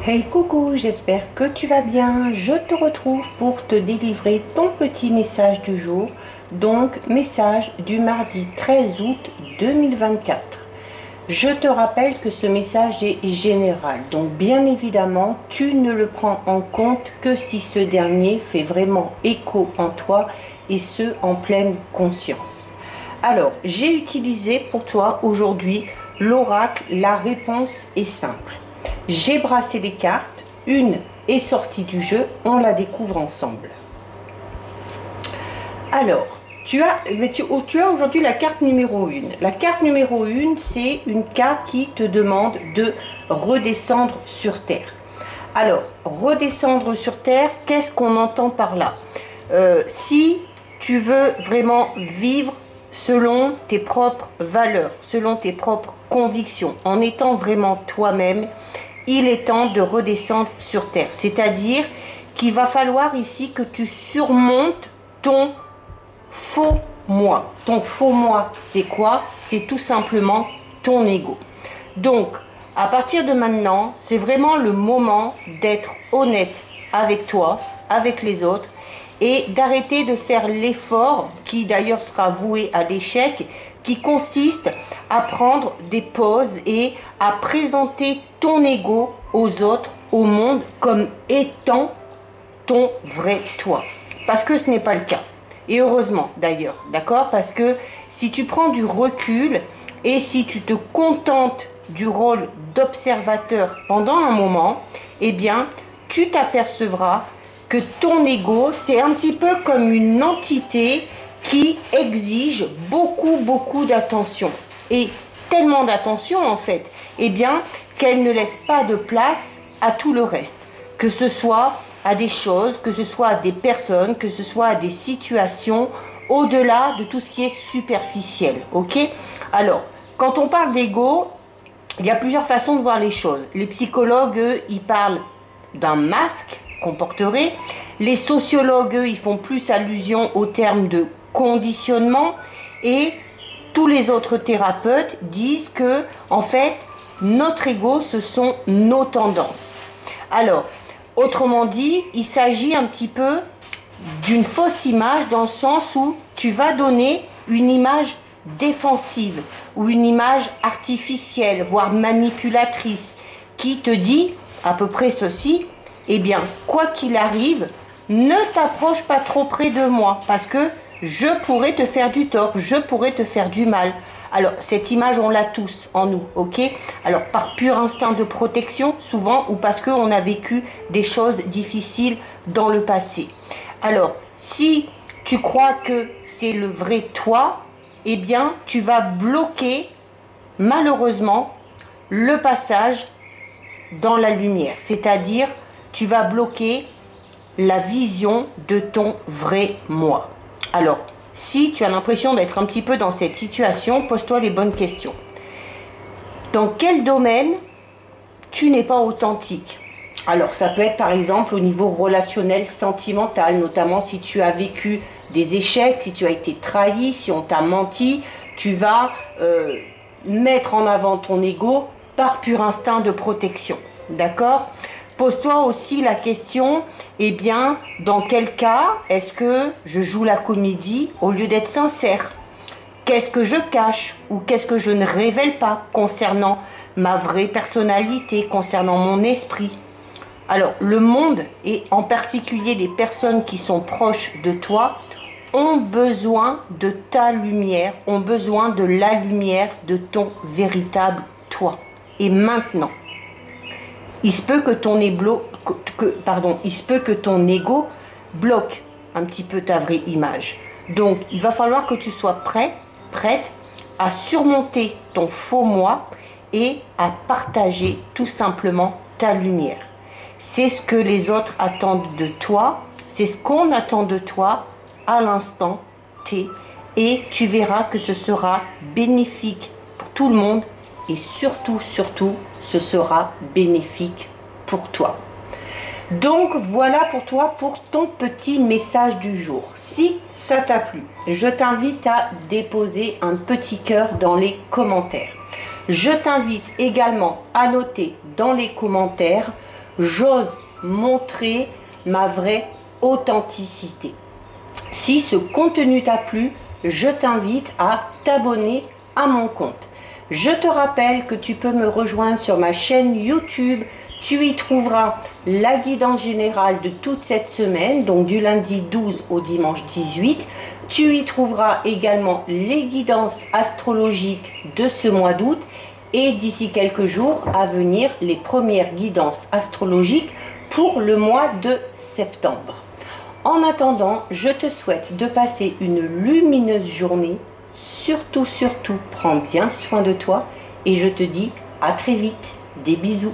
Hey coucou, j'espère que tu vas bien. Je te retrouve pour te délivrer ton petit message du jour. Donc, message du mardi 13 août 2024. Je te rappelle que ce message est général. Donc, bien évidemment, tu ne le prends en compte que si ce dernier fait vraiment écho en toi et ce, en pleine conscience. Alors, j'ai utilisé pour toi aujourd'hui l'oracle. La réponse est simple. J'ai brassé les cartes, une est sortie du jeu, on la découvre ensemble. Alors, tu as aujourd'hui la carte numéro 1. La carte numéro 1, c'est une carte qui te demande de redescendre sur Terre. Alors, redescendre sur Terre, qu'est-ce qu'on entend par là? Si tu veux vraiment vivre selon tes propres valeurs, selon tes propres convictions, en étant vraiment toi-même, il est temps de redescendre sur Terre. C'est-à-dire qu'il va falloir ici que tu surmontes ton faux moi. Ton faux moi, c'est quoi? C'est tout simplement ton ego. Donc, à partir de maintenant, c'est vraiment le moment d'être honnête avec toi, avec les autres, et d'arrêter de faire l'effort, qui d'ailleurs sera voué à l'échec, qui consiste à prendre des pauses et à présenter ton ego aux autres, au monde, comme étant ton vrai toi. Parce que ce n'est pas le cas. Et heureusement d'ailleurs, d'accord? Parce que si tu prends du recul et si tu te contentes du rôle d'observateur pendant un moment, eh bien, tu t'apercevras que ton ego, c'est un petit peu comme une entité qui exige beaucoup d'attention. Et tellement d'attention en fait, eh bien, qu'elle ne laisse pas de place à tout le reste. Que ce soit à des choses, que ce soit à des personnes, que ce soit à des situations, au-delà de tout ce qui est superficiel. Ok? Alors, quand on parle d'ego, il y a plusieurs façons de voir les choses. Les psychologues, eux, ils parlent d'un masque qu'on porterait. Les sociologues, eux, ils font plus allusion au terme de conditionnement, et tous les autres thérapeutes disent que en fait notre ego, ce sont nos tendances. Alors autrement dit, il s'agit un petit peu d'une fausse image, dans le sens où tu vas donner une image défensive ou une image artificielle, voire manipulatrice, qui te dit à peu près ceci: eh bien, quoi qu'il arrive, ne t'approche pas trop près de moi, parce que je pourrais te faire du tort, je pourrais te faire du mal. Alors, cette image, on l'a tous en nous, ok? Alors, par pur instinct de protection, souvent, ou parce qu'on a vécu des choses difficiles dans le passé. Alors, si tu crois que c'est le vrai toi, eh bien, tu vas bloquer, malheureusement, le passage dans la lumière. C'est-à-dire, tu vas bloquer la vision de ton vrai moi. Alors, si tu as l'impression d'être un petit peu dans cette situation, pose-toi les bonnes questions. Dans quel domaine tu n'es pas authentique? Alors, ça peut être par exemple au niveau relationnel, sentimental, notamment si tu as vécu des échecs, si tu as été trahi, si on t'a menti, tu vas mettre en avant ton ego par pur instinct de protection. D'accord? Pose-toi aussi la question, eh bien, dans quel cas est-ce que je joue la comédie au lieu d'être sincère? Qu'est-ce que je cache ou qu'est-ce que je ne révèle pas concernant ma vraie personnalité, concernant mon esprit? Alors, le monde, et en particulier les personnes qui sont proches de toi, ont besoin de ta lumière, ont besoin de la lumière de ton véritable toi. Et maintenant, il se peut que ton ego bloque un petit peu ta vraie image. Donc, il va falloir que tu sois prête à surmonter ton faux moi et à partager tout simplement ta lumière. C'est ce que les autres attendent de toi, c'est ce qu'on attend de toi à l'instant T, et tu verras que ce sera bénéfique pour tout le monde, et surtout, ce sera bénéfique pour toi. Donc voilà pour toi, pour ton petit message du jour. Si ça t'a plu, je t'invite à déposer un petit cœur dans les commentaires. Je t'invite également à noter dans les commentaires j'ose montrer ma vraie authenticité. Si ce contenu t'a plu, je t'invite à t'abonner à mon compte. Je te rappelle que tu peux me rejoindre sur ma chaîne YouTube. Tu y trouveras la guidance générale de toute cette semaine, donc du lundi 12 au dimanche 18. Tu y trouveras également les guidances astrologiques de ce mois d'août et d'ici quelques jours à venir les premières guidances astrologiques pour le mois de septembre. En attendant, je te souhaite de passer une lumineuse journée. Surtout, prends bien soin de toi et je te dis à très vite. Des bisous.